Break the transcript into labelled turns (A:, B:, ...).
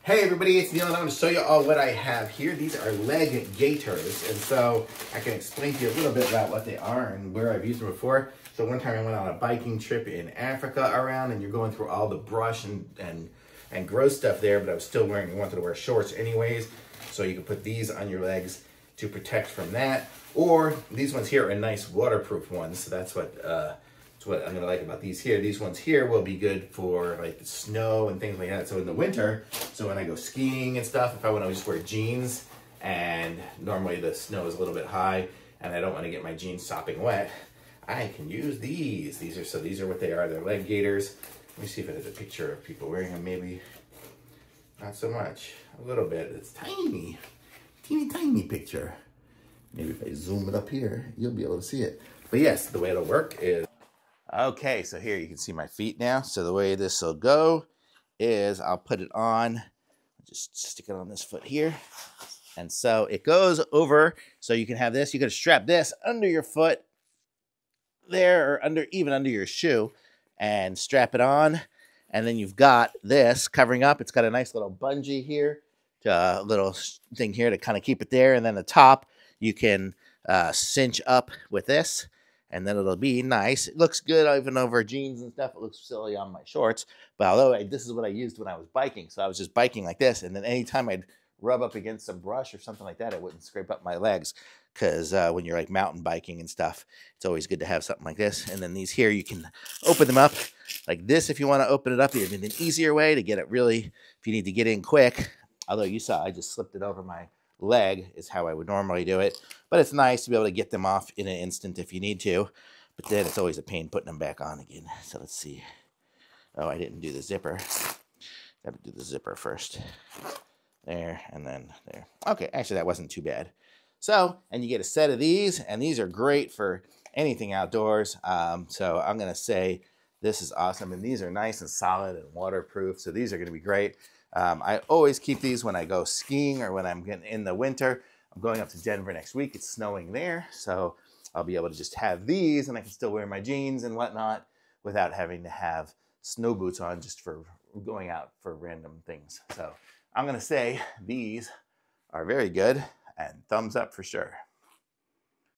A: Hey everybody, it's Neil and I'm going to show you all what I have here. These are leg gaiters, and so I can explain to you a little bit about what they are and where I've used them before. So one time I went on a biking trip in Africa around, and you're going through all the brush and gross stuff there, but I was still wanted to wear shorts anyways. So you can put these on your legs to protect from that. Or these ones here are nice waterproof ones, so that's what I'm gonna like about these here. These ones here will be good for like the snow and things like that. So in the winter, so when I go skiing and stuff, if I want to just wear jeans and normally the snow is a little bit high and I don't want to get my jeans sopping wet, I can use these. These are what they are. They're leg gaiters. Let me see if it has a picture of people wearing them. Maybe not so much. A little bit. It's tiny, tiny picture. Maybe if I zoom it up here, you'll be able to see it. But yes, the way it'll work is, okay, so here you can see my feet now. So the way this will go is I'll put it on, just stick it on this foot here. And so it goes over, so you can have this. You can strap this under your foot there, or even under your shoe, and strap it on. And then you've got this covering up. It's got a nice little bungee here, a little thing here to kind of keep it there. And then the top, you can cinch up with this, and then it'll be nice. It looks good even over jeans and stuff. It looks silly on my shorts, but although this is what I used when I was biking. So I was just biking like this, and then anytime I'd rub up against some brush or something like that, it wouldn't scrape up my legs, because when you're like mountain biking and stuff, it's always good to have something like this. And then these here, you can open them up like this if you want to open it up. Even an easier way to get it really, if you need to get in quick. Although you saw I just slipped it over my leg is how I would normally do it, but it's nice to be able to get them off in an instant if you need to, but then it's always a pain putting them back on again. So let's see. Oh, I didn't do the zipper. Got to do the zipper first. There, and then there. Okay, actually that wasn't too bad. So, and you get a set of these, and these are great for anything outdoors. So I'm going to say this is awesome, and these are nice and solid and waterproof, so these are going to be great. I always keep these when I go skiing or when I'm getting in the winter. I'm going up to Denver next week. It's snowing there, so I'll be able to just have these, and I can still wear my jeans and whatnot without having to have snow boots on just for going out for random things. So I'm going to say these are very good, and thumbs up for sure.